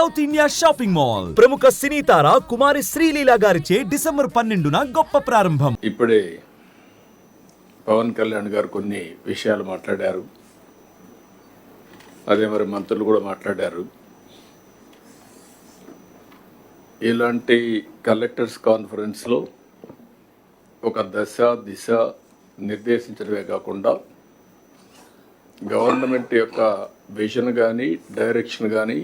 South India shopping mall. ప్రముఖ సినీ తార కుమారి శ్రీలీల గారిచే December 12న గొప్ప ప్రారంభం. ఇప్పుడే పవన్ కళ్యాణ్ గారు కొన్ని విషయాలు మాట్లాడారు. అదే మరి మంత్రులు కూడా మాట్లాడారు. ఇలాంటి కలెక్టర్స్ కాన్ఫరెన్స్లో ఒక దశ దిశ నిర్దేశించడమే కాకుండా గవర్నమెంట్ యొక్క విజన్ కానీ డైరెక్షన్ కానీ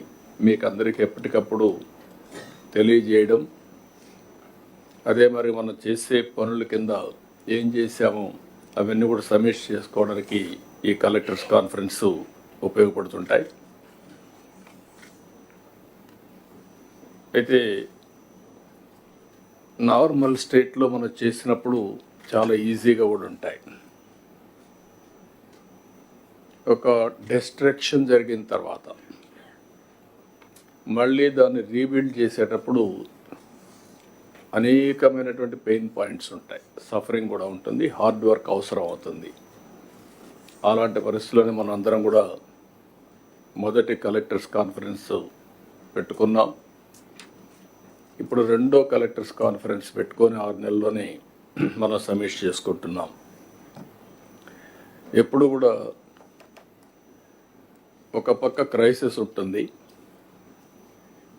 మీకు అందరికీ ఎప్పటికప్పుడు తెలియజేయడం, అదే మరి మనం చేసే పనుల కింద ఏం చేశామో అవన్నీ కూడా సమీక్ష చేసుకోవడానికి ఈ కలెక్టర్స్ కాన్ఫరెన్స్ ఉపయోగపడుతుంటాయి. అయితే నార్మల్ స్టేట్లో మనం చేసినప్పుడు చాలా ఈజీగా కూడా ఉంటాయి. ఒక డిస్ట్రక్షన్ జరిగిన తర్వాత మళ్ళీ దాన్ని రీబిల్డ్ చేసేటప్పుడు అనేకమైనటువంటి పెయిన్ పాయింట్స్ ఉంటాయి, సఫరింగ్ కూడా ఉంటుంది, హార్డ్ వర్క్ అవసరం అవుతుంది. అలాంటి పరిస్థితుల్లోనే మనం అందరం కూడా మొదటి కలెక్టర్స్ కాన్ఫరెన్స్ పెట్టుకున్నాం. ఇప్పుడు రెండో కలెక్టర్స్ కాన్ఫరెన్స్ పెట్టుకొని 6 నెలల్లోనే మనం సమీక్ష చేసుకుంటున్నాం. ఎప్పుడు కూడా ఒక పక్క క్రైసిస్ ఉంటుంది,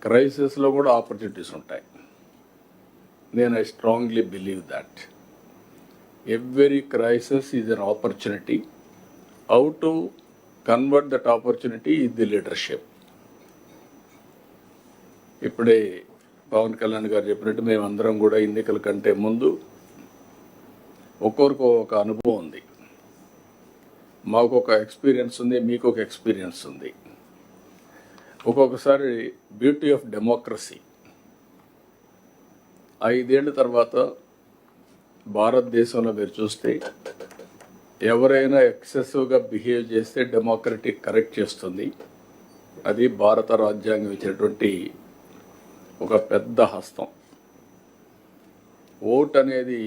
క్రైసిస్లో కూడా ఆపర్చునిటీస్ ఉంటాయి. నేను I strongly believe that every crisis is an opportunity. How to convert that opportunity is the leadership. ఇప్పుడే పవన్ కళ్యాణ్ గారు చెప్పినట్టు మేమందరం కూడా ఎన్నికల కంటే ముందు ఒక్కొక్కరికి ఒక అనుభవం ఉంది. మాకు ఒక ఎక్స్పీరియన్స్ ఉంది, మీకు ఒక ఎక్స్పీరియన్స్ ఉంది. ఒక్కొక్కసారి బ్యూటీ ఆఫ్ డెమోక్రసీ 5 ఏళ్ళ తర్వాత భారతదేశంలో మీరు చూస్తే ఎవరైనా ఎక్సెసివ్గా బిహేవ్ చేస్తే డెమోక్రటిక్ కరెక్ట్ చేస్తుంది. అది భారత రాజ్యాంగం ఇచ్చినటువంటి ఒక పెద్ద హస్తం. ఓట్ అనేది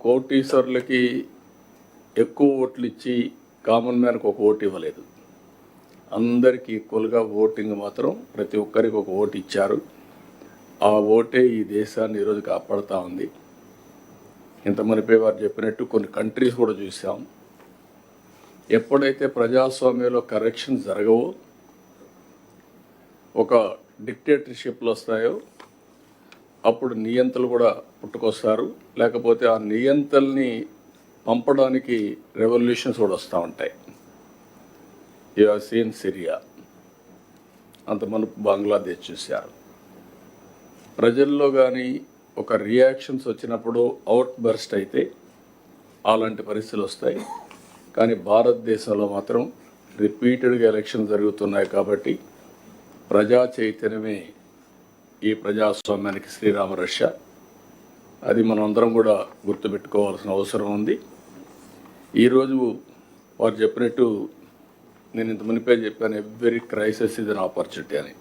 కోటీశ్వరులకి ఎక్కువ ఓట్లు ఇచ్చి కామన్ మ్యాన్కి ఒక ఓటు ఇవ్వలేదు. అందరికీ ఈక్వల్గా ఓటింగ్ మాత్రం ప్రతి ఒక్కరికి ఒక ఓటు ఇచ్చారు. ఆ ఓటే ఈ దేశాన్ని ఈరోజు కాపాడుతూ ఉంది. ఇంతమంది వారు చెప్పినట్టు కొన్ని కంట్రీస్ కూడా చూసాం. ఎప్పుడైతే ప్రజాస్వామ్యంలో కరెక్షన్ జరగవో, ఒక డిక్టేటర్షిప్లు వస్తాయో, అప్పుడు నియంతలు కూడా పుట్టుకొస్తారు. లేకపోతే ఆ నియంతల్ని పంపడానికి రెవల్యూషన్స్ కూడా వస్తూ ఉంటాయి. యు హావ్ సీన్ సిరియా, అంతమంది బంగ్లాదేశ్ చూశారు. ప్రజల్లో కానీ ఒక రియాక్షన్స్ వచ్చినప్పుడు అవుట్ బర్స్ట్ అయితే అలాంటి పరిస్థితులు వస్తాయి. కానీ భారతదేశంలో మాత్రం రిపీటెడ్గా ఎలక్షన్ జరుగుతున్నాయి. కాబట్టి ప్రజా చైతన్యమే ఈ ప్రజాస్వామ్యానికి శ్రీరామ రక్ష. అది మనం అందరం కూడా గుర్తుపెట్టుకోవాల్సిన అవసరం ఉంది. ఈరోజు వారు చెప్పినట్టు నేను ఇంత మునిపే చెప్పాను, every crisis is an opportunity అని.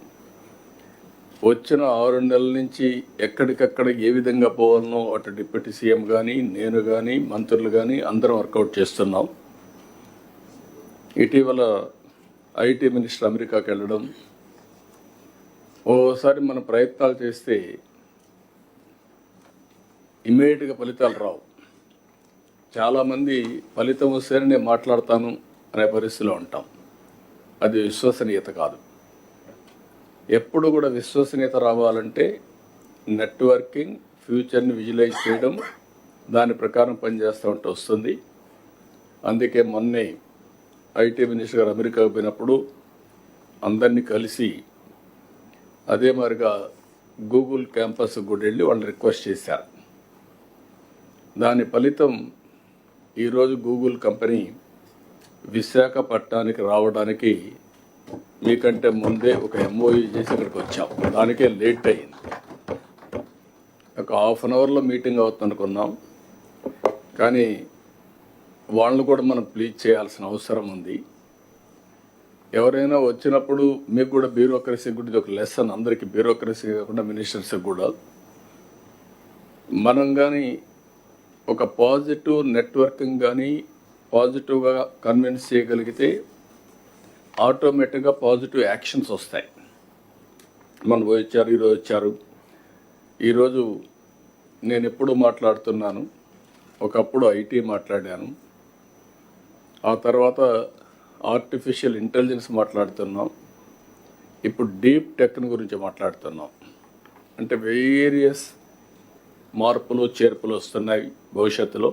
వచ్చిన 6 నెలల నుంచి ఎక్కడికక్కడ ఏ విధంగా పోవాలనో అటు డిప్యూటీ సీఎం కానీ, నేను కానీ, మంత్రులు కానీ అందరం వర్కౌట్ చేస్తున్నాం. ఇటీవల ఐటీ మినిస్టర్ అమెరికాకి వెళ్ళడం, ఓసారి మనం ప్రయత్నాలు చేస్తే ఇమ్మీడియట్గా ఫలితాలు రావు. చాలామంది ఫలితం వస్తేనే నేను మాట్లాడతాను అనే పరిస్థితిలో ఉంటాం. అది విశ్వసనీయత కాదు. ఎప్పుడు కూడా విశ్వసనీయత రావాలంటే నెట్వర్కింగ్, ఫ్యూచర్ని విజువలైజ్ చేయడం, దాని ప్రకారం పనిచేస్తూ ఉంటే వస్తుంది. అందుకే మొన్నే ఐటీ మినిస్టర్ గారు అమెరికాకు పోయినప్పుడు అందరినీ కలిసి అదే మరిగా గూగుల్ క్యాంపస్ కూడా వెళ్ళి వాళ్ళు రిక్వెస్ట్ చేశారు. దాని ఫలితం ఈరోజు గూగుల్ కంపెనీ విశాఖపట్నానికి రావడానికి మీకంటే ముందే ఒక ఎంఓయూ చేసి ఇక్కడికి వచ్చాం. దానికే లేట్ అయింది. ఒక ½ అన్ అవర్లో మీటింగ్ అవుతుంది అనుకున్నాం. కానీ వాళ్ళని కూడా మనం ప్లీజ్ చేయాల్సిన అవసరం ఉంది. ఎవరైనా వచ్చినప్పుడు మీకు కూడా బ్యూరోక్రసీ గురించి ఒక లెసన్, అందరికీ బ్యూరోక్రసీ కాకుండా మినిస్టర్స్కి కూడా మనం కానీ ఒక పాజిటివ్ నెట్వర్కింగ్ కానీ పాజిటివ్గా కన్విన్స్ చేయగలిగితే ఆటోమేటిక్గా పాజిటివ్ యాక్షన్స్ వస్తాయి. మన వచ్చారు, ఈరోజు వచ్చారు. ఈరోజు నేను ఎప్పుడు మాట్లాడుతున్నాను, ఒకప్పుడు ఐటీ మాట్లాడాను, ఆ తర్వాత ఆర్టిఫిషియల్ ఇంటెలిజెన్స్ మాట్లాడుతున్నాం, ఇప్పుడు డీప్ టెక్ గురించి మాట్లాడుతున్నాం. అంటే వేరియస్ మార్పులు చేర్పులు వస్తున్నాయి భవిష్యత్తులో.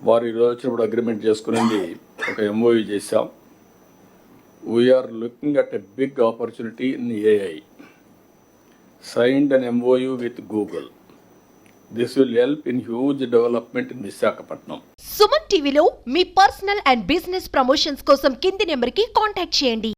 వారు ఈరోజు వచ్చినప్పుడు అగ్రిమెంట్ చేసుకునేది ఒక ఎంఓయూ చేశాం. We're looking at a big opportunity in AI. Signed an MOU with Google. This will help in huge development in Visakhapatnam. Suman టీవీలో మీ పర్సనల్ అండ్ బిజినెస్ ప్రమోషన్స్ కోసం కింది నెంబర్కి కాంటాక్ట్ చేయండి.